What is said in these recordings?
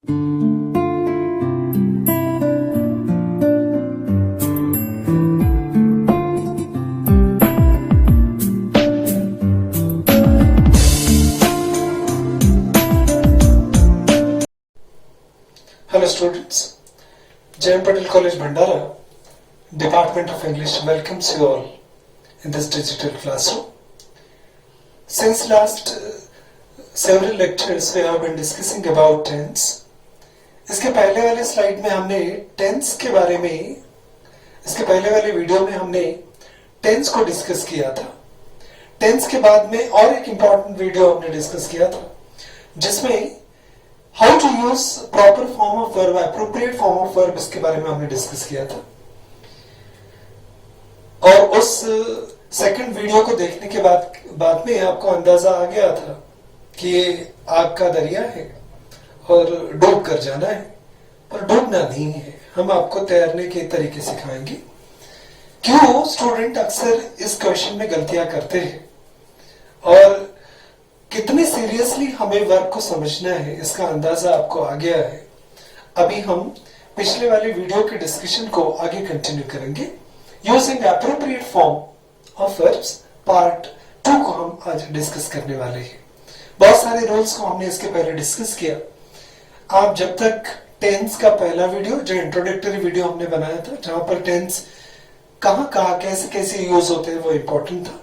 Hello students, J.M. Patel College Bhandara, Department of English welcomes you all in this digital classroom. Since last several lectures we have been discussing about tense. इसके पहले वाले slide में हमने tense के बारे में, इसके पहले वाले वीडियो में हमने टेंस को डिस्कस किया था. टेंस के बाद में और एक इम्पॉर्टेंट वीडियो हमने डिस्कस किया था जिसमें how to use proper form of verb, appropriate form of verb, इसके बारे में हमने डिस्कस किया था. और उस सेकंड वीडियो को देखने के बाद में आपको अंदाजा आ गया था कि ये आग का दरिया है और डूब कर जाना है, पर डूबना नहीं है. हम आपको तैरने के तरीके सिखाएंगे. क्यों स्टूडेंट अक्सर इस क्वेश्चन में गलतियां करते हैं और कितने सीरियसली हमें वर्ब को समझना है, इसका अंदाजा आपको आ गया है. अभी हम पिछले वाले वीडियो के डिस्कशन को आगे कंटिन्यू करेंगे. Using appropriate form of verbs part 2 को हम आज डिस्कस करने वाले हैं. बहुत सारे रूल्स को हमने इसके पहले डिस्कस किया. आप जब तक टेंस का पहला वीडियो, जो इंट्रोडक्टरी वीडियो हमने बनाया था, जहां पर टेंस कहां कैसे कैसे यूज होते हैं वो इंपॉर्टेंट था.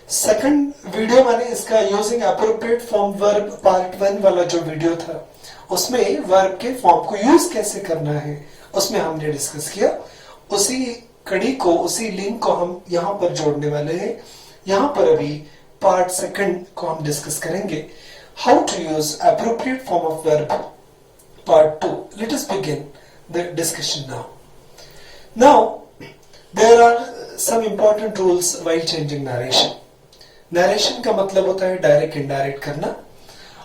सेकंड वीडियो मैंने इसका using appropriate form verb part 1 वाला जो वीडियो था, उसमें वर्ब के फॉर्म को यूज कैसे करना है उसमें हमने डिस्कस किया. उसी कड़ी को, उसी लिंक को हम यहां पर जोड़ने वाले हैं. यहां पर अभी पार्ट सेकंड को हम डिस्कस करेंगे. How to use appropriate form of verb part 2. Let us begin the discussion now. There are some important rules while changing narration. Narration का मतलब होता है डायरेक्ट इनडायरेक्ट करना,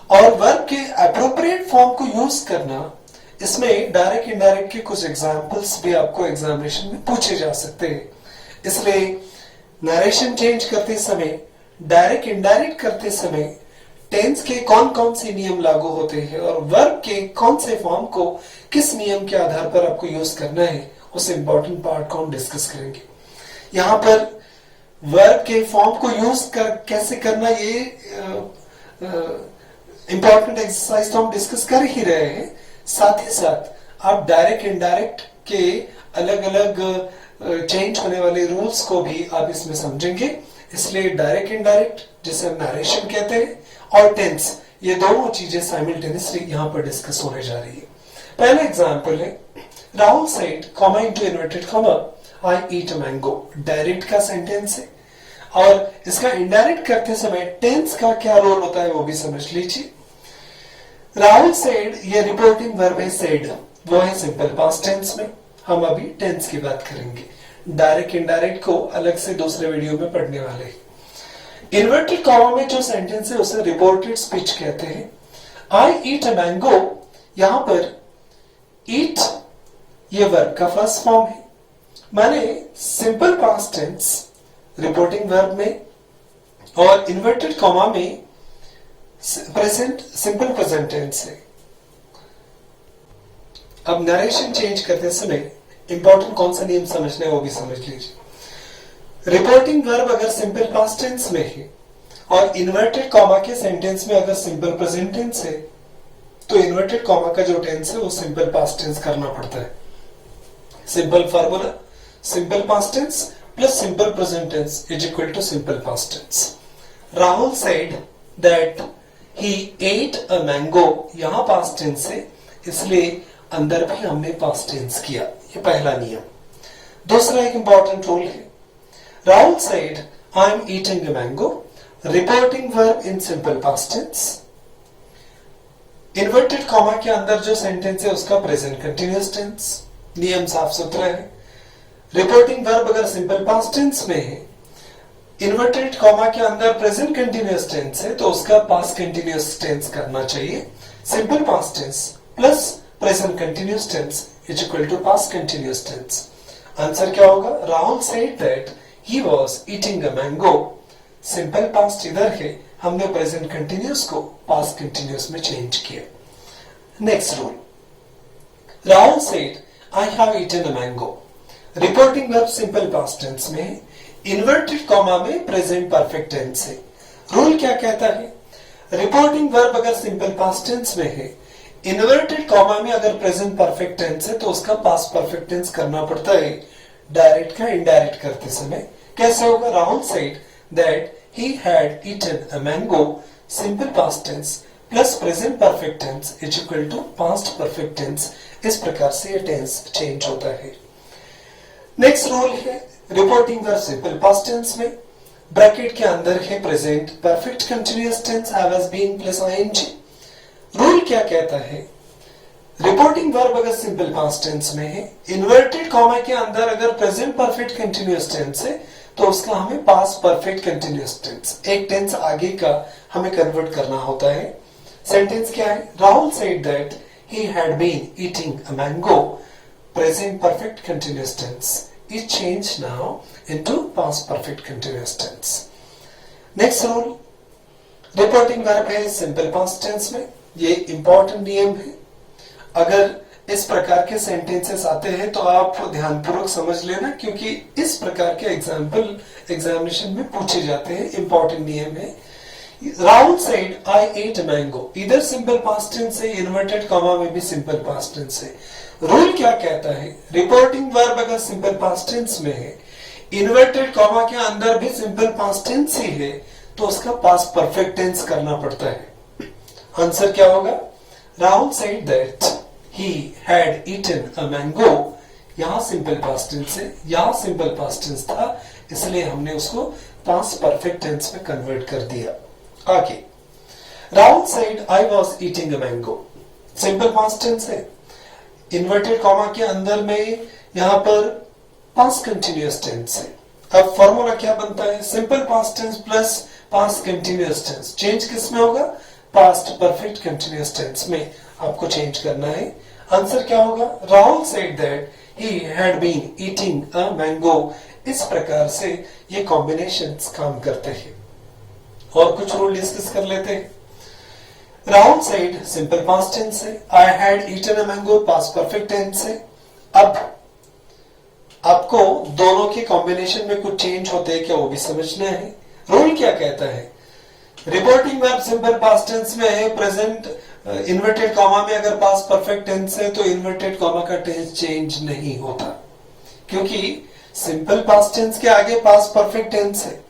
और वर्ब के एप्रोप्रिएट फॉर्म को यूज करना. इसमें डायरेक्ट इनडायरेक्ट के कुछ एग्जांपल्स भी आपको एग्जामिनेशन में पूछे जा सकते हैं. इसलिए नरेशन चेंज करते समय, डायरेक्ट इनडायरेक्ट करते समय टेंस के कौन कौन से नियम लागू होते हैं और वर्ब के कौन से फॉर्म को किस नियम के आधार पर आपको यूज करना है, उस इंपॉर्टेंट पार्ट को हम डिस्कस करेंगे. यहां पर वर्ब के फॉर्म को यूज कैसे करना, ये इंपॉर्टेंट एक्सरसाइज तो हम डिस्कस कर ही रहे हैं. साथ ही साथ आप डायरेक्ट इनडायरेक्ट के अलग अलग चेंज होने वाले रूल्स को भी आप इसमें समझेंगे. इसलिए डायरेक्ट इनडायरेक्ट, जिसे हम नरेशन कहते हैं, और टेंस, ये दोनों चीजें साइमल्टेनियसली यहां पर डिस्कस होने जा रही है. पहला एग्जांपल है, Rahul said comma into inverted comma I eat a mango. Direct का सेंटेंस है और इसका इनडायरेक्ट करते समय टेंस का क्या रोल होता है वो भी समझ लीजिए. राहुल सेड, ये रिपोर्टिंग वर्ब है. सेड वो है सिंपल पास्ट टेंस में. हम अभी टेंस की बात करेंगे. डायरेक्ट इनडायरेक्ट को अलग से दूसरे वीडियो में पढ़ने वाले हैं. इन्वर्टेड कॉमा में जो सेंटेंस है उसे रिपोर्टेड स्पीच कहते हैं. आई ईट अ मैंगो, यहां पर ईट ये वर्ब का फर्स्ट फॉर्म है. माने simple past tense reporting verb में और इन्वर्टेड कॉमा में प्रेजेंट, सिंपल प्रेजेंट टेंस है. अब नरेशन चेंज करते समय इंपॉर्टेंट कौन सा नियम समझना है वो भी समझ लीजिए. रिपोर्टिंग वर्ब अगर सिंपल पास्ट टेंस में है और इन्वर्टेड कॉमा के सेंटेंस में अगर सिंपल प्रेजेंट टेंस है, तो इन्वर्टेड कॉमा का जो टेंस है वो सिंपल पास्ट टेंस करना पड़ता है. Simple formula, simple past tense plus simple present tense is equal to simple past tense. Rahul said that he ate a mango, यहां पास्ट टेंस है, इसलिए अंदर भी हमने पास्ट टेंस किया. ये पहला नियम. दूसरा एक इंपॉर्टेंट रूल है, Rahul said I am eating a mango, reporting verb in simple past tense. Inverted comma के अंदर जो सेंटेंस है उसका प्रेजेंट कंटिन्यूअस टेंस. नियम साफ सुथरा है. रिपोर्टिंग वर्ब अगर सिंपल पास्ट टेंस में है, इन्वर्टेड कॉमा के अंदर प्रेजेंट कंटिन्यूअस टेंस है, तो उसका पास्ट कंटिन्यूअस टेंस करना चाहिए. Simple past tense plus present continuous tense is equal to past continuous tense. Answer क्या होगा? Rahul said that he was eating a mango. Simple past इधर है, हमने प्रेजेंट कंटिन्यूअस को पास्ट कंटिन्यूअस में चेंज किया. Next rule, Rahul said I have eaten a mango. Reporting verb simple past tense में, inverted comma में प्रेजेंट परफेक्ट टेंस है। Rule क्या कहता है? रिपोर्टिंग वर्ब अगर सिंपल पास्ट टेंस में है, इन्वर्टेड कॉमा में अगर प्रेजेंट परफेक्ट टेंस है, तो उसका पास्ट परफेक्ट टेंस करना पड़ता है डायरेक्ट का इनडायरेक्ट करते समय। कैसे होगा? Rahul said that he had eaten a mango, simple past tense plus present perfect tense is equal to past perfect tense. इस प्रकार से ये टेंस चेंज होता है। नेक्स्ट रूल है reporting verb simple past tense में, ब्रैकेट के अंदर है present perfect continuous tense have has been plus ING. Rule क्या कहता है? रिपोर्टिंग वर्ब अगर सिंपल पास्ट टेंस में है, इन्वर्टेड कॉमा के अंदर अगर प्रेजेंट परफेक्ट कंटीन्यूअस टेंस है, तो उसका हमें पास्ट परफेक्ट कंटीन्यूअस टेंस, एक टेंस आगे का हमें कन्वर्ट करना होता है। सेंटेंस क्या है? Rahul said that he had been eating a mango, present perfect continuous tense is changed now into past perfect continuous tense. Next rule, reporting verb है simple past tense में। ये इंपॉर्टेंट नियम है। अगर इस प्रकार के सेंटेंसेस आते हैं तो आप ध्यानपूर्वक समझ लेना, क्योंकि इस प्रकार के एग्जाम्पल एग्जामिनेशन में पूछे जाते हैं। इंपॉर्टेंट नियम है। Rahul said I ate mango, इधर सिंपल पास्ट टेंस है, इन्वर्टेड कॉमा में भी सिंपल पास्ट टेंस है। रूल क्या कहता है? रिपोर्टिंग वर्ब अगर सिंपल पास्ट टेंस में है, इन्वर्टेड कॉमा के अंदर भी सिंपल पास्ट टेंस ही है, तो उसका पास्ट परफेक्ट टेंस करना पड़ता है। आंसर क्या होगा? Rahul said that he had eaten a mango, यहां सिंपल पास्ट टेंस है, यहां सिंपल पास्ट टेंस था, इसलिए हमने उसको पास्ट परफेक्ट टेंस में कन्वर्ट कर दिया। आगे, Rahul said I was eating a mango, simple past tense है, इन्वर्टेड कॉमा के अंदर में यहां पर पास्ट कंटीन्यूअस टेंस है। अब फॉर्मूला क्या बनता है? Simple past tense plus past continuous tense. Change किस में होगा? पास्ट परफेक्ट कंटीन्यूअस टेंस में आपको चेंज करना है। आंसर क्या होगा? Rahul said that he had been eating a mango. इस प्रकार से ये कॉम्बिनेशंस काम करते हैं। और कुछ रूल डिस्कस कर लेते हैं। Rahul said simple past tense है, I had eaten a mango past perfect tense है। अब आपको दोनों के कॉम्बिनेशन में कुछ चेंज होते हैं क्या, वो भी समझना है। रूल क्या कहता है? Reporting verb simple past tense में है, प्रेजेंट इन्वर्टेड कॉमा में अगर पास्ट परफेक्ट टेंस है, तो इन्वर्टेड कॉमा का टेंस चेंज नहीं होता, क्योंकि सिंपल पास्ट टेंस के आगे पास्ट परफेक्ट टेंस है।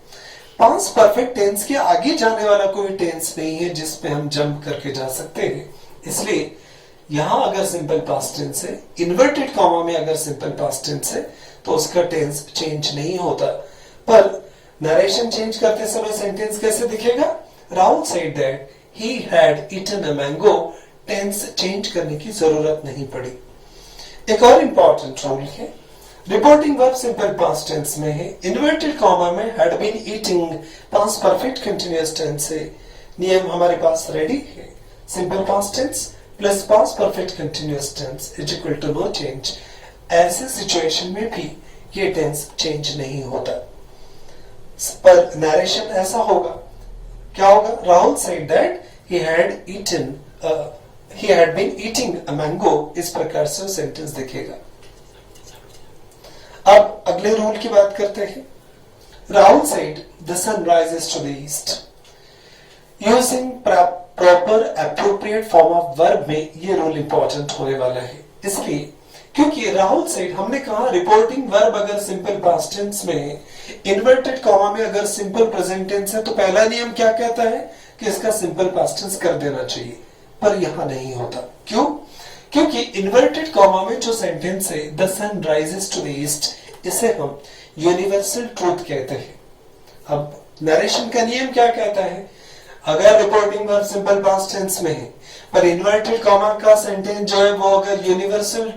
पास्ट परफेक्ट टेंस के आगे जाने वाला कोई टेंस नहीं है जिसपे हम जंप करके जा सकते हैं। इसलिए यहां अगर सिंपल पास्ट टेंस है, इन्वर्टेड कॉमा में अगर सिंपल पास्ट टेंस है, तो उसका टेंस चेंज नहीं होता। पर नरेशन चेंज करते समय सेंटेंस कैसे दिखेगा? Rahul said that he had eaten a mango, tense change करने की जरूरत नहीं पड़ी। एक और इंपॉर्टेंट रूल है, reporting verb simple past tense में है, इन्वर्टेड कॉमा में had been eating past perfect continuous tense है। नियम हमारे पास रेडी है, simple past tense plus past perfect continuous tense is equal to no change. ऐसे सिचुएशन में भी ये टेंस चेंज नहीं होता। पर नरेशन ऐसा होगा, क्या होगा? Rahul said that he had been eating a mango, इस प्रकार से सेंटेंस दिखेगा। अब अगले रूल की बात करते हैं। Rahul said the sun rises to the east. Using proper appropriate form of verb में ये रूल इंपॉर्टेंट होने वाला है, इसलिए क्योंकि राहुल सेड, हमने कहा रिपोर्टिंग वर्ब अगर सिंपल पास्ट टेंस में है, इन्वर्टेड कॉमा में अगर सिंपल प्रेजेंट टेंस है, तो पहला नियम क्या कहता है कि इसका सिंपल पास्ट टेंस कर देना चाहिए। पर यहां नहीं होता। क्यों? क्योंकि इन्वर्टेड कॉमा में जो सेंटेंस है the sun rises to the east, इसे हम यूनिवर्सल ट्रूथ कहते हैं। अब नरेशन का नियम क्या कहता है? अगर reporting verb simple past tense में है, पर इन्वर्टेड कॉमा का सेंटेंस जो है वो अगर यूनिवर्सल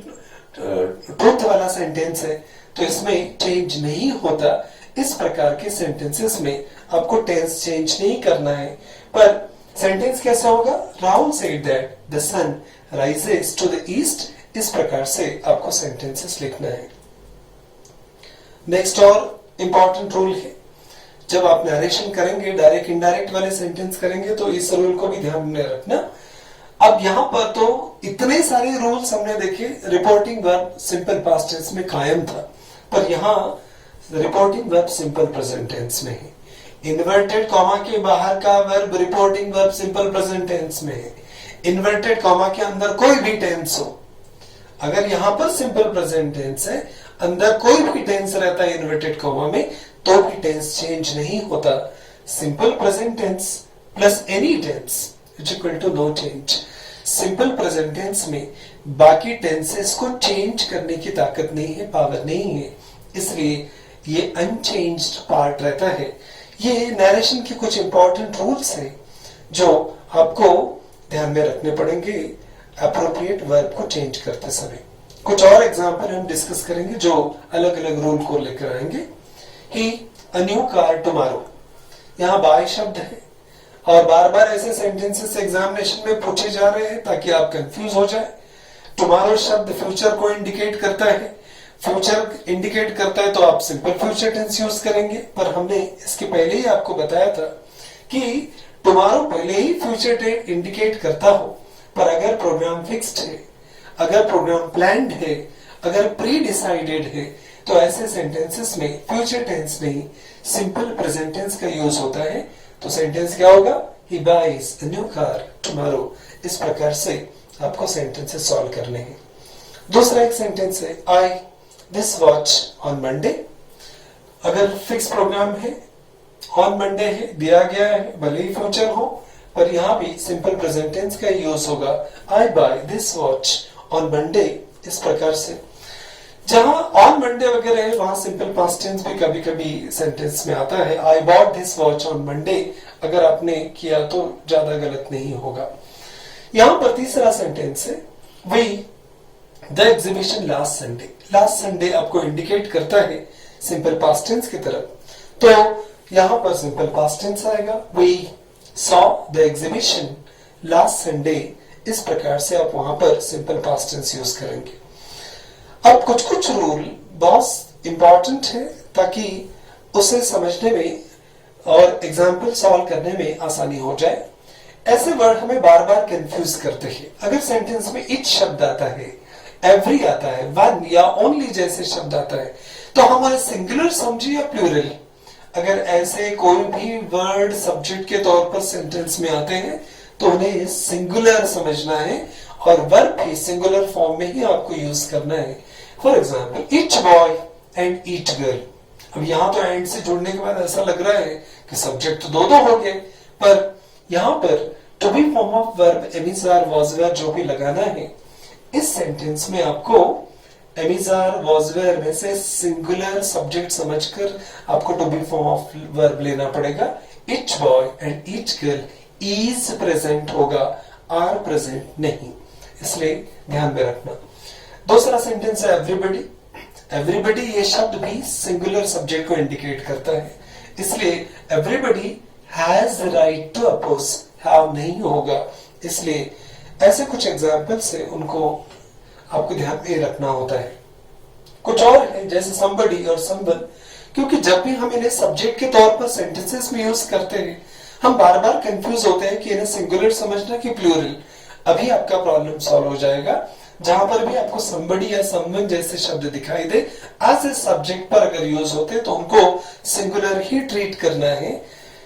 ट्रूथ वाला सेंटेंस है, तो इसमें चेंज नहीं होता। इस प्रकार के सेंटेंसेस में आपको टेंस चेंज नहीं करना है। पर सेंटेंस कैसा होगा? Rahul said that the sun rises to the east, इस प्रकार से आपको सेंटेंसेस लिखना है। नेक्स्ट और इंपॉर्टेंट रूल है, जब आप नरेशन करेंगे, डायरेक्ट इनडायरेक्ट वाले सेंटेंस करेंगे, तो इस रूल को भी ध्यान में रखना। अब यहां पर तो इतने सारे रूल्स हमने देखे, reporting verb simple past tense में कायम था, पर यहां reporting verb simple present tense में है। इन्वर्टेड कॉमा के बाहर का verb reporting verb simple present tense में है। इन्वर्टेड कॉमा के अंदर कोई भी टेंस हो, अगर यहां पर सिंपल प्रेजेंट टेंस है, अंदर कोई भी टेंस रहता है इन्वर्टेड कॉमा में, तो भी टेंस चेंज नहीं होता। Simple present tense plus any tense is equal to no change. Simple present tense में बाकी टेंसेस को चेंज करने की ताकत नहीं है, पावर नहीं है, इसलिए ये अनचेंज्ड पार्ट रहता है। ये नरेशन के कुछ इंपॉर्टेंट रूल्स हैं जो आपको ध्यान में रखने पड़ेंगे अप्रोप्रिएट वर्ब को चेंज करते समय। कुछ और एग्जांपल हम डिस्कस करेंगे जो अलग अलग रूल को लेकर आएंगे। ही अ न्यू कार टुमारो, यहाँ बाय शब्द है और बार बार ऐसे सेंटेंसेस एग्जामिनेशन में पूछे जा रहे हैं ताकि आप कंफ्यूज हो जाए। टुमारो शब्द फ्यूचर को इंडिकेट करता है, फ्यूचर इंडिकेट करता है तो आप सिंपल फ्यूचर टेंस यूज करेंगे, पर हमने इसके पहले ही आपको बताया था कि टुमारो पहले ही फ्यूचर इंडिकेट करता हो, पर अगर प्रोग्राम फिक्स्ड है, अगर प्रोग्राम प्लान्ड है, अगर प्री डिसाइडेड है, तो ऐसे सेंटेंसेस में फ्यूचर टेंस नहीं सिंपल प्रेजेंट टेंस का यूज होता है। तो सेंटेंस क्या होगा? He buys a new car tomorrow. इस प्रकार से आपको सेंटेंसेस सॉल्व करने हैं। दूसरा एक सेंटेंस है आई दिस वॉच ऑन मंडे। अगर फिक्स प्रोग्राम है, ऑन मंडे है, दिया गया है, भले ही फ्यूचर हो, पर यहां भी सिंपल प्रेजेंट टेंस का यूज होगा। I buy this watch on Monday. इस प्रकार से जहां ऑन मंडे वगैरह है वहां सिंपल पास्ट टेंस भी कभी कभी सेंटेंस में आता है। I bought this watch on Monday अगर आपने किया तो ज्यादा गलत नहीं होगा। यहां पर तीसरा सेंटेंस है we the exhibition last Sunday. Last Sunday आपको इंडिकेट करता है सिंपल पास्ट टेंस की तरफ, तो यहां पर सिंपल पास्ट टेंस आएगा। We saw the exhibition last Sunday. इस प्रकार से आप वहां पर सिंपल पास्ट टेंस यूज करेंगे। अब कुछ कुछ रूल बहुत इंपॉर्टेंट है ताकि उसे समझने में और एग्जाम्पल सॉल्व करने में आसानी हो जाए। ऐसे वर्ड हमें बार बार कंफ्यूज करते हैं। अगर सेंटेंस में इच शब्द आता है, एवरी आता है, वन या ओनली जैसे शब्द आता है, तो हमारे सिंगुलर समझे या प्लूरल। अगर ऐसे कोई भी वर्ड सब्जेक्ट के तौर पर सेंटेंस में आते हैं तो उन्हें सिंगुलर समझना है और वर्ब भी सिंगुलर फॉर्म में ही आपको यूज करना है। For example each boy and each girl. अब यहां तो एंड से जुड़ने के बाद ऐसा लग रहा है कि सब्जेक्ट तो दो हो गए, पर यहां पर to be form of verb am is are was were जो भी लगाना है, इस सेंटेंस में आपको एमिजार वॉज वेयर में से सिंगुलर सब्जेक्ट समझकर आपको to be form of verb लेना पड़ेगा। Each boy and each girl is present होगा, आर प्रेजेंट नहीं, इसलिए ध्यान में रखना। दूसरा सेंटेंस है एवरीबडी। एवरीबडी ये शब्द भी सिंगुलर सब्जेक्ट को इंडिकेट करता है, इसलिए everybody has right to oppose, have नहीं होगा। इसलिए ऐसे कुछ एग्जाम्पल्स है, उनको आपको ध्यान में रखना होता है। कुछ और है जैसे somebody और someone, क्योंकि जब भी हम इन्हें सब्जेक्ट के तौर पर सेंटेंसेस में यूज करते हैं हम बार बार कंफ्यूज होते हैं कि इन्हें सिंगुलर समझना कि प्लूरल। अभी आपका प्रॉब्लम सॉल्व हो जाएगा। जहां पर भी आपको somebody या someone जैसे शब्द दिखाई दे एज ए सब्जेक्ट पर अगर यूज होते तो उनको सिंगुलर ही ट्रीट करना है।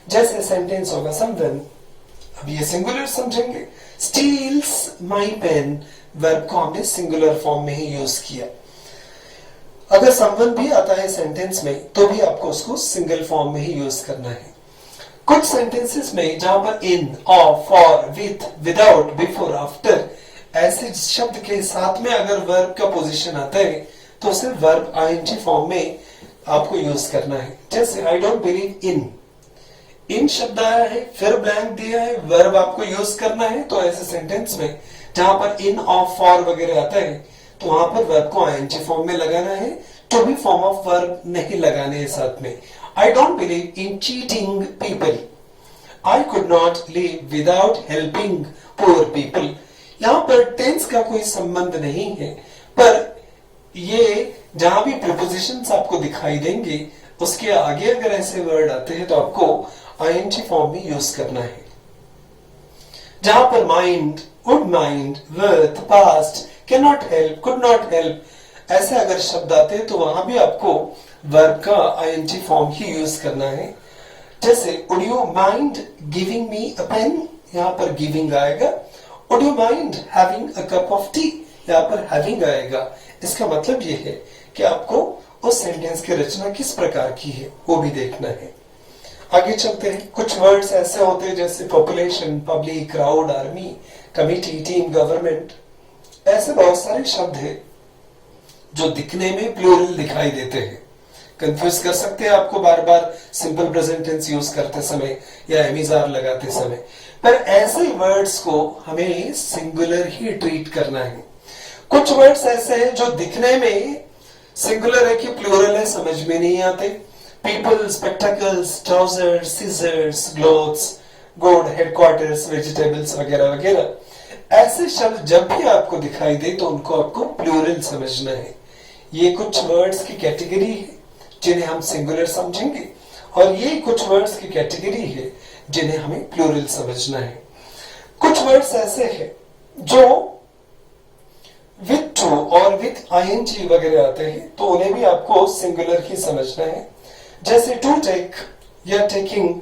जैसे सेंटेंस होगा someone, अब ये सिंगुलर समझेंगे। स्टील्स माई पेन, वर्ब को हमने सिंगुलर फॉर्म में ही यूज किया। अगर someone भी आता है सेंटेंस में तो भी आपको उसको सिंगल फॉर्म में ही यूज करना है। कुछ सेंटेंसेस में जहां पर in, of, for, with, without, before, after ऐसे शब्द के साथ में अगर वर्ब का पोजीशन आता है तो उसे वर्ब आईएनजी फॉर्म में आपको यूज करना है। जैसे आई डोंट बिलीव इन, इन शब्द आया है, फिर ब्लैंक दिया है, वर्ब आपको यूज करना है। तो ऐसे सेंटेंस में जहां पर इन, ऑफ, फॉर वगैरह आता है तो वहां पर वर्ब को आईएनजी फॉर्म में लगाना है, to be form of verb नहीं लगाने हैं साथ में। I don't believe in cheating people. I could not live without helping poor people. यहाँ पर टेंस का कोई संबंध नहीं है, पर ये जहां भी प्रीपोजिशंस आपको दिखाई देंगे उसके आगे अगर ऐसे वर्ड आते हैं तो आपको आईएनजी फॉर्म में यूज करना है। जहां पर mind, would mind, worth, past, can not help, could not help, ऐसे अगर शब्द आते हैं तो वहां भी आपको वर्ब का आईएनजी फॉर्म ही यूज करना है। जैसे would you mind giving me a pen, यहां पर गिविंग आएगा। Would you mind having a cup of tea, यहां पर हैविंग आएगा। इसका मतलब ये है कि आपको उस सेंटेंस की रचना किस प्रकार की है वो भी देखना है। आगे चलते हैं। कुछ वर्ड्स ऐसे होते हैं जैसे population, public, crowd, army, committee, team, government, ऐसे बहुत सारे शब्द हैं जो दिखने में प्लूरल दिखाई देते हैं। कंफ्यूज कर सकते हैं आपको बार बार सिंपल प्रेजेंट टेंस यूज करते समय या एमिजार लगाते समय, पर ऐसे वर्ड्स को हमें सिंगुलर ही ट्रीट करना है। कुछ वर्ड्स ऐसे हैं जो दिखने में सिंगुलर है कि प्लूरल है, समझ में नहीं आते। People, spectacles, trousers, scissors, clothes, good, headquarters, vegetables वगैरह वगैरह, ऐसे शब्द जब भी आपको दिखाई दे तो उनको आपको प्लूरल समझना है। ये कुछ वर्ड्स की कैटेगरी है जिन्हें हम सिंगुलर समझेंगे, और ये कुछ वर्ड्स की कैटेगरी है जिन्हें हमें प्लूरल समझना है। कुछ वर्ड्स ऐसे हैं जो विथ टू और विथ आईएनजी वगैरह आते हैं तो उन्हें भी आपको सिंगुलर ही समझना है। जैसे टू टेक या टेकिंग,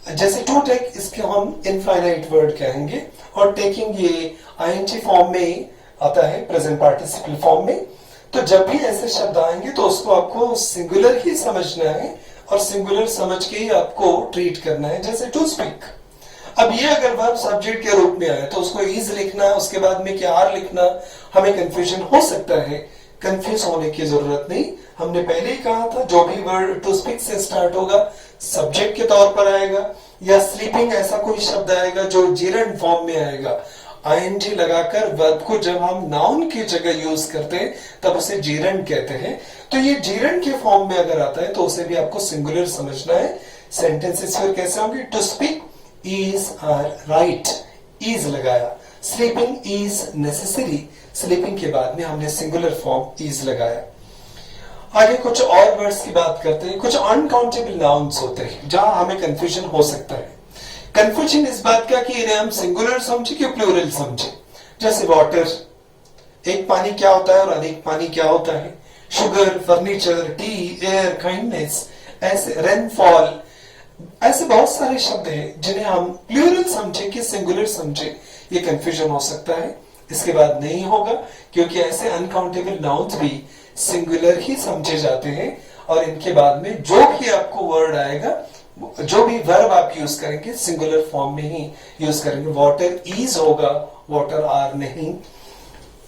जैसे टू टेक इसके हम इनफाइनाइट वर्ड कहेंगे, और टेकिंग ये आईएनजी फॉर्म में आता है, प्रेजेंट पार्टिसिपल फॉर्म में। तो जब भी ऐसे शब्द आएंगे तो उसको आपको सिंगुलर ही समझना है और सिंगुलर समझ के ही आपको ट्रीट करना है। जैसे टू स्पीक, अब ये अगर वर्ब सब्जेक्ट के रूप में आए तो उसको इज लिखना है, उसके बाद में क्या आर लिखना, हमें कंफ्यूजन हो सकता है। कंफ्यूज होने की जरूरत नहीं। हमने पहले ही कहा था जो भी वर्ड टू स्पीक से स्टार्ट होगा सब्जेक्ट के तौर पर आएगा, या स्लीपिंग ऐसा कोई शब्द आएगा जो जीरंड फॉर्म में आएगा। आईएनजी लगाकर वर्ब को जब हम नाउन की जगह यूज करते हैं तब उसे जीरंड कहते हैं। तो ये जीरंड के फॉर्म में अगर आता है तो उसे भी आपको सिंगुलर समझना है। सेंटेंसेस फिर कैसे होंगे? To speak is are right, is लगाया। स्लीपिंग इज नेसेसरी, स्लीपिंग के बाद में हमने सिंगुलर फॉर्म इज लगाया। आगे कुछ और वर्ड्स की बात करते हैं। कुछ अनकाउंटेबल नाउन्स होते हैं जहां हमें कंफ्यूजन हो सकता है। कंफ्यूजन इस बात का कि इन्हें हम सिंगुलर समझे कि प्लूरल समझे। जैसे वाटर, एक पानी क्या होता है और अनेक पानी क्या होता है। Sugar, furniture, T, air, kindness, ऐसे रेनफॉल, ऐसे बहुत सारे शब्द हैं जिन्हें हम प्लूरल समझे कि सिंगुलर समझे। ये कंफ्यूजन हो सकता है। इसके बाद नहीं होगा क्योंकि ऐसे अनकाउंटेबल नाउन्स भी सिंगुलर ही समझे जाते हैं, और इनके बाद में जो भी आपको वर्ड आएगा, जो भी वर्ब आप यूज करेंगे सिंगुलर फॉर्म में ही यूज करेंगे। वाटर इज होगा, वाटर आर नहीं।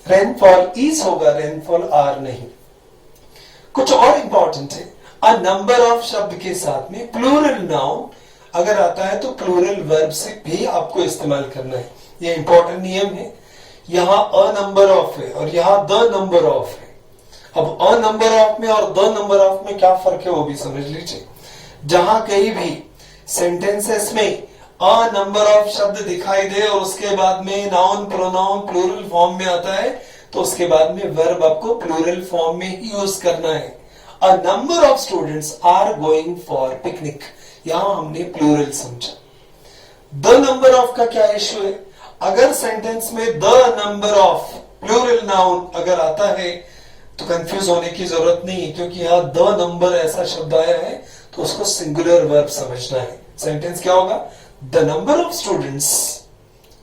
रेनफॉल इज होगा, रेनफॉल आर नहीं। कुछ और इंपॉर्टेंट है, अ नंबर ऑफ शब्द के साथ में प्लूरल नाउन अगर आता है तो प्लूरल वर्ब से भी आपको इस्तेमाल करना है। ये इंपॉर्टेंट नियम है। यहां अ नंबर ऑफ है और यहां द नंबर ऑफ है। अब अ नंबर ऑफ में और द नंबर ऑफ में क्या फर्क है वो भी समझ लीजिए। जहां कहीं भी सेंटेंसेस में अ नंबर ऑफ शब्द दिखाई दे और उसके बाद में नाउन, प्रोनाउन प्लूरल फॉर्म में आता है तो उसके बाद में वर्ब आपको प्लूरल फॉर्म में ही यूज करना है। A number of students are going for picnic, यहां हमने प्लूरल समझा। द नंबर ऑफ का क्या इश्यू है? अगर सेंटेंस में the number of plural noun अगर आता है तो कंफ्यूज होने की जरूरत नहीं, क्योंकि यहां द नंबर ऐसा शब्द आया है तो उसको सिंगुलर वर्ब समझना है। सेंटेंस क्या होगा? The number of students.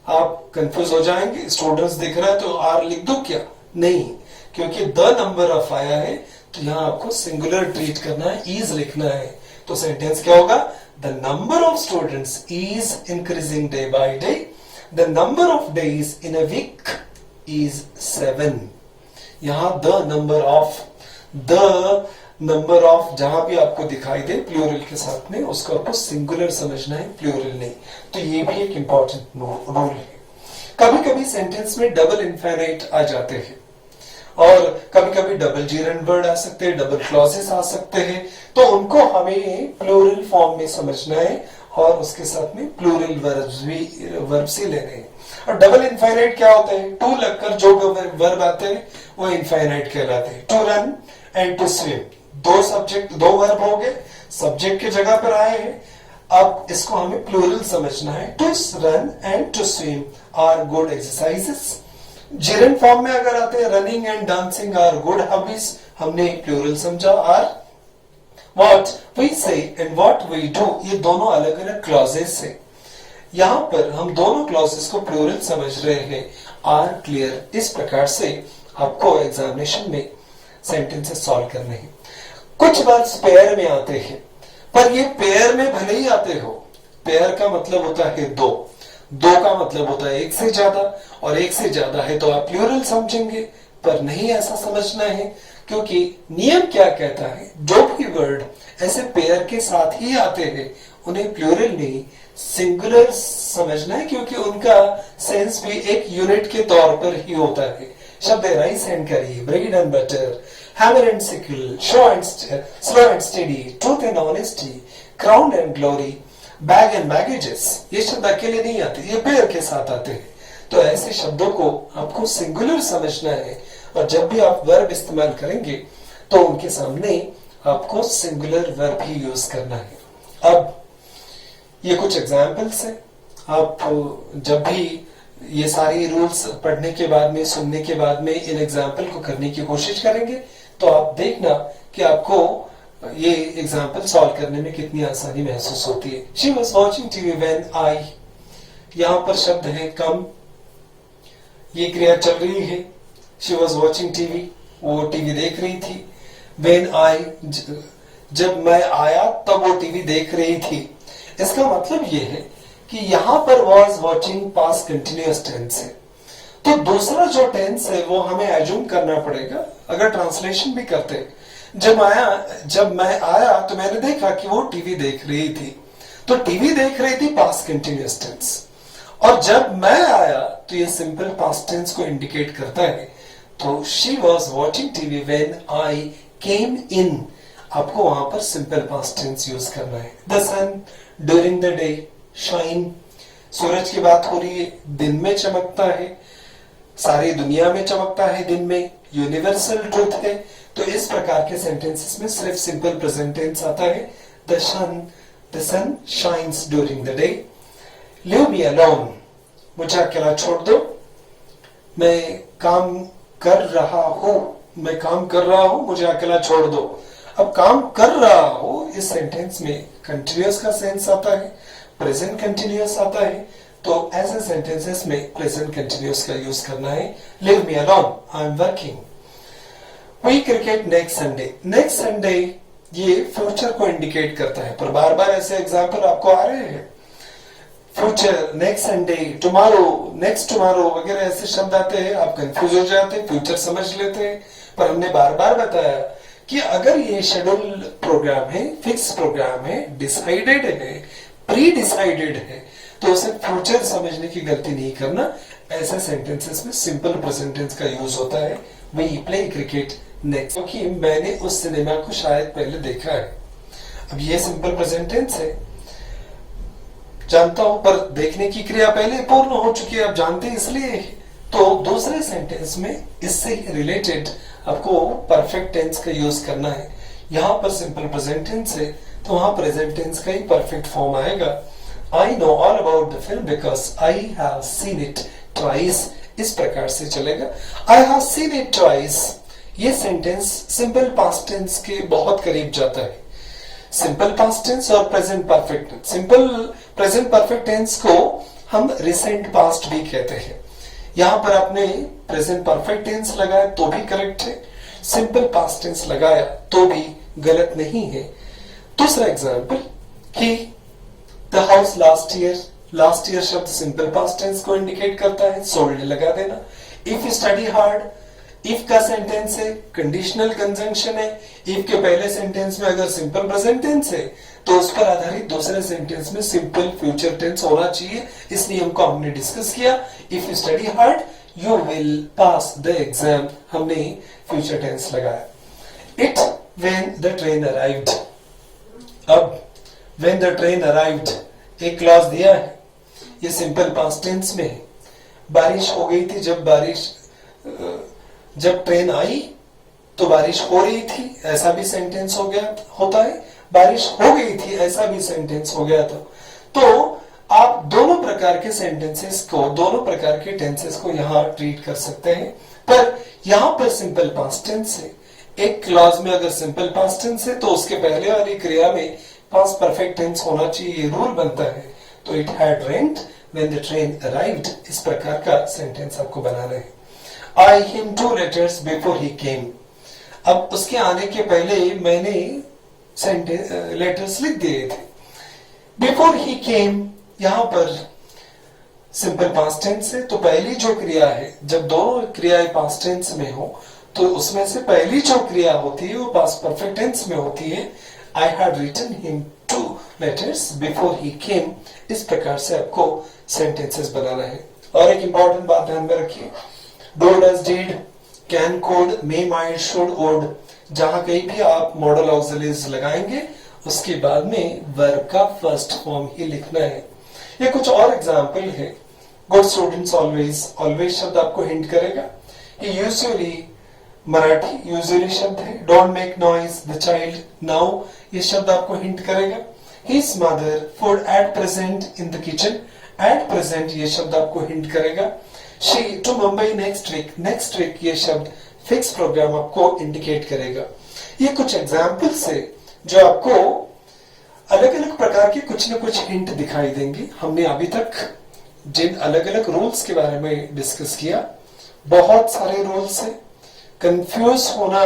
आप कंफ्यूज हो जाएंगे, स्टूडेंट्स दिख रहा है तो आर लिख दो क्या? नहीं, क्योंकि द नंबर ऑफ आया है तो यहां आपको सिंगुलर ट्रीट करना है, इज लिखना है। तो सेंटेंस क्या होगा? The number of students is increasing day by day. The number of days in a week is 7। यहां द नंबर ऑफ जहां भी आपको दिखाई दे प्लूरल के साथ में उसको आपको सिंगुलर समझना है, प्लूरल नहीं। तो ये भी एक इंपॉर्टेंट रूल है। कभी कभी सेंटेंस में डबल इनफाइनाइट आ जाते हैं और कभी कभी डबल जीरंड वर्ड आ सकते हैं, डबल क्लॉजेस आ सकते हैं, तो उनको हमें प्लूरल फॉर्म में समझना है और उसके साथ में प्लूरल वर्ब से लेने हैं। और डबल इनफाइनाइट क्या होता है? टू लगकर जो वर्ब आते हैं वो इनफाइनाइट कहलाते हैं। To run and to swim, दो सब्जेक्ट, दो वर्ब हो गए, सब्जेक्ट की जगह पर आए हैं, अब इसको हमें प्लूरल समझना है। To run and to swim are good exercises. Gerund form में अगर आते हैं, running and dancing are good hobbies, हमने प्लूरल समझा। Are what we say and what we do, ये दोनों अलग अलग क्लॉजेस है। यहां पर हम दोनों क्लॉजेस को प्लूरल समझ रहे हैं। Are clear? इस प्रकार से आपको एग्जामिनेशन में सेंटेंसेस सॉल्व करने हैं। कुछ वर्ड्स पेयर में आते हैं, पर ये पेयर में भले ही आते हो, पेयर का मतलब होता है दो, दो का मतलब होता है एक से ज्यादा, और एक से ज्यादा है तो आप प्लूरल समझेंगे, पर नहीं ऐसा समझना है, क्योंकि नियम क्या कहता है, जो भी वर्ड ऐसे पेयर के साथ ही आते हैं उन्हें प्लूरल नहीं सिंगुलर समझना है, क्योंकि उनका सेंस भी एक यूनिट के तौर पर ही होता है। शब्द है राइस एंड करी, bread and butter, hammer and sickle, slow and steady, truth and honesty, crown and glory, bag and baggages. ये शब्द अकेले नहीं आते, ये पेयर के साथ आते हैं। तो ऐसे शब्दों को आपको सिंगुलर समझना है, और जब भी आप वर्ब इस्तेमाल करेंगे तो उनके सामने आपको सिंगुलर वर्ब ही यूज करना है। अब ये कुछ एग्जाम्पल्स हैं। आप जब भी ये सारी रूल्स पढ़ने के बाद में, सुनने के बाद में इन एग्जाम्पल को करने की कोशिश करेंगे तो आप देखना कि आपको ये एग्जाम्पल सॉल्व करने में कितनी आसानी महसूस होती है। She was watching TV when आई, यहां पर शब्द है कम, ये क्रिया चल रही है। शी वॉज वॉचिंग टीवी, वो टीवी देख रही थी। व्हेन आई, जब मैं आया तब वो टीवी देख रही थी। इसका मतलब ये है कि यहां पर was watching past continuous tense है, तो दूसरा जो टेंस है वो हमें एज्यूम करना पड़ेगा। अगर ट्रांसलेशन भी करते, जब मैं आया तो मैंने देखा कि वो टीवी देख रही थी, तो टीवी देख रही थी पास्ट कंटिन्यूअस टेंस, और जब मैं आया तो ये सिंपल पास्ट टेंस को इंडिकेट करता है। तो she was watching TV when I came in, आपको वहां पर सिंपल पास्ट टेंस यूज करना है। The sun during the day shine, सूरज की बात हो रही है, दिन में चमकता है, सारी दुनिया में चमकता है दिन में, यूनिवर्सल ट्रूथ है। तो इस प्रकार के सेंटेंसेस में सिर्फ सिंपल प्रेजेंट टेंस आता है। The sun shines during the day. Leave me alone, मुझे अकेला छोड़ दो, मैं काम कर रहा हूं, मुझे अकेला छोड़ दो। अब काम कर रहा हूं, इस सेंटेंस में कंटिन्यूअस का सेंस आता है, प्रेजेंट कंटिन्यूअस आता है, तो ऐसे सेंटेंसेस में प्रेजेंट कंटिन्यूअस का यूज करना है। Leave me alone, I am working. We cricket next Sunday, next Sunday ये फ्यूचर को इंडिकेट करता है, पर बार बार ऐसे एग्जाम्पल आपको आ रहे हैं। Future, next Sunday, tomorrow, next tomorrow वगैरह ऐसे शब्द आते हैं, आप कंफ्यूज हो जाते हैं, फ्यूचर समझ लेते हैं। पर हमने बार बार बताया कि अगर ये शेड्यूल प्रोग्राम है, फिक्स प्रोग्राम है, डिसाइडेड है, प्री डिसाइडेड है, तो उसे फ्यूचर समझने की गलती नहीं करना। ऐसे सेंटेंसेस में सिंपल प्रेजेंट टेंस का यूज होता है। वी प्ले क्रिकेट नेक्स्ट, क्योंकि मैंने उस सिनेमा को शायद पहले देखा है। अब ये सिंपल प्रेजेंट टेंस है, जानता हूं, पर देखने की क्रिया पहले पूर्ण हो चुकी है, आप जानते हैं इसलिए। तो दूसरे सेंटेंस में इससे रिलेटेड आपको परफेक्ट टेंस का यूज करना है। यहां पर सिंपल प्रेजेंट टेंस है, तो वहां प्रेजेंट टेंस का ही परफेक्ट फॉर्म आएगा। I know all about the film because I have seen it twice, इस प्रकार से चलेगा। I have seen it twice, ये सेंटेंस सिंपल पास्ट टेंस के बहुत करीब जाता है। सिंपल पास्ट टेंस और present perfect tense, simple present perfect tense को हम रिसेंट पास्ट भी कहते हैं। यहां पर आपने प्रेजेंट परफेक्ट टेंस लगाया तो भी करेक्ट है, सिंपल पास्ट टेंस लगाया तो भी गलत नहीं है। दूसरा एग्जांपल कि the house last year, last year शब्द सिंपल पास्ट टेंस को इंडिकेट करता है, सोल्ड लगा देना। If you study hard, if का सेंटेंस है, कंडीशनल कंजंक्शन है। इफ के पहले सेंटेंस में अगर सिंपल प्रेजेंट टेंस है तो उस पर आधारित दूसरे सेंटेंस में सिंपल फ्यूचर टेंस होना चाहिए। इस नियम को हमने डिस्कस किया। If you study hard you will pass the exam, हमने फ्यूचर टेंस लगाया। It when the train arrived, अब व्हेन द ट्रेन अराइव्ड एक क्लॉज दिया है, ये सिंपल पास्ट टेंस में है। बारिश हो गई थी, जब ट्रेन आई तो बारिश हो रही थी, ऐसा भी सेंटेंस हो गया होता है। बारिश हो गई थी, ऐसा भी सेंटेंस हो गया था। तो आप दोनों प्रकार के सेंटेंसेस को, दोनों प्रकार के टेंसेस को यहां ट्रीट कर सकते हैं। पर यहां पर सिंपल पास्ट टेंस है। एक क्लॉज में अगर सिंपल पास्ट टेंस है तो उसके पहले वाली क्रिया में पास्ट परफेक्ट टेंस होना चाहिए, रूल बनता है। तो it had rained when the train arrived, इस प्रकार का सेंटेंस आपको बनाना है। आई हिम 2 letters बिफोर ही केम, अब उसके आने के पहले मैंने लेटर्स लिख दिए थे। बिफोर ही केम यहां पर सिंपल पास्ट टेंस है, तो पहली जो क्रिया है, जब दोनों क्रियाएं पास्ट टेंस में हो तो उसमें से पहली जो क्रिया होती है वो पास्ट परफेक्ट टेंस में होती है। I had written him 2 letters before he came, इस प्रकार से आपको सेंटेंसेस बनाना है। और एक इंपॉर्टेंट बात ध्यान में रखिए, do, does, did, can, could, may, might, should, would, जहां कहीं भी आप मॉडल ऑक्सिलरीज लगाएंगे उसके बाद में वर्ब का फर्स्ट फॉर्म ही लिखना है। ये कुछ और एग्जाम्पल है। गुड स्टूडेंट्स ऑलवेज, ऑलवेज शब्द आपको हिंट करेगा। ये यूजुअली मराठी यूजुअली शब्द है। Don't make noise, the child, now, ये शब्द आपको हिंट करेगा। His mother, food at present in the kitchen, at present ये शब्द आपको हिंट करेगा। She to Mumbai next week, next week ये शब्द फिक्स प्रोग्राम आपको इंडिकेट करेगा। ये कुछ एग्जाम्पल्स है जो आपको अलग अलग प्रकार के कुछ न कुछ हिंट दिखाई देंगे। हमने अभी तक जिन अलग अलग रूल्स के बारे में डिस्कस किया, बहुत सारे रूल्स है। कंफ्यूज होना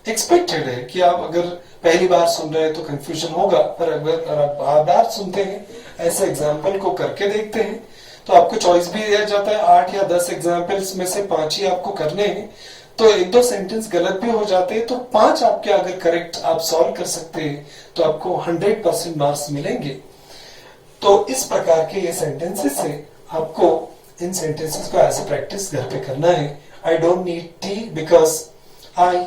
एक्सपेक्टेड है कि आप अगर पहली बार सुन रहे हैं तो कंफ्यूजन होगा, पर अगर आप बार बार सुनते हैं, ऐसे एग्जाम्पल को करके देखते हैं, तो आपको चॉइस भी दिया जाता है। 8 या 10 एग्जाम्पल्स में से 5 ही आपको करने हैं। तो 1-2 सेंटेंस गलत भी हो जाते हैं, तो 5 आपके अगर करेक्ट आप सॉल्व कर सकते हैं तो आपको 100% मार्क्स मिलेंगे। तो इस प्रकार के ये सेंटेंसेस है, आपको इन सेंटेंसेस को एज ए प्रैक्टिस घर पे करना है। I don't need tea because I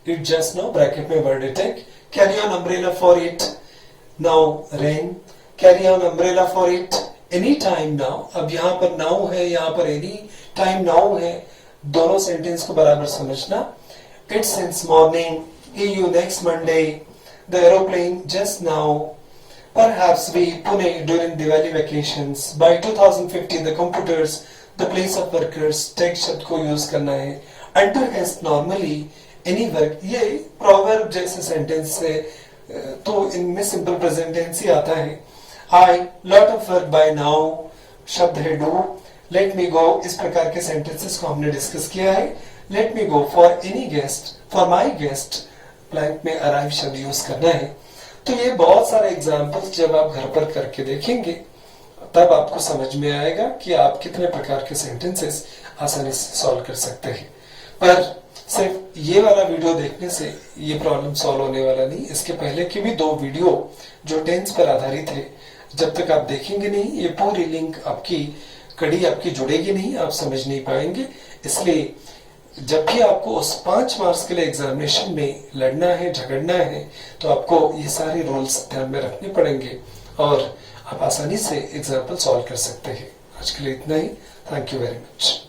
eat just now, bracket में word take, carry an umbrella for it, now rain, carry an umbrella for it any time now. अब यहाँ पर now है, यहाँ पर एनी टाइम नाउ है, दोनों sentence को बराबर समझना। It since morning, he you next Monday, the aeroplane just now, perhaps we Pune during Diwali vacations, by 2050 the computers, the place of workers, take शब्द को यूज करना है। until hence normally any work, ये proverb जैसे sentence से तो इनमें simple present tense ही आता है। I lot of work by now शब्द है do, let me go, इस प्रकार के सेंटेंसेस को हमने डिस्कस किया है। let me go for any guest, for my guest, blank में arrive शब्द यूज करना है। तो ये बहुत सारे एग्जाम्पल्स जब आप घर पर करके देखेंगे तब आपको समझ में आएगा कि आप कितने प्रकार के सेंटेंसेस आसानी से सॉल्व कर सकते हैं। पर सिर्फ ये वाला वीडियो देखने से ये प्रॉब्लम सॉल्व होने वाला नहीं। इसके पहले की भी 2 वीडियो जो टेंस पर आधारित है, जब तक आप देखेंगे नहीं, ये पूरी लिंक आपकी कड़ी आपकी जुड़ेगी नहीं, आप समझ नहीं पाएंगे। इसलिए जब भी आपको उस 5 मार्क्स के लिए एग्जामिनेशन में लड़ना है, झगड़ना है, तो आपको ये सारे रूल्स ध्यान में रखने पड़ेंगे और आप आसानी से एग्जाम्पल सॉल्व कर सकते हैं। आज के लिए इतना ही। Thank you very much.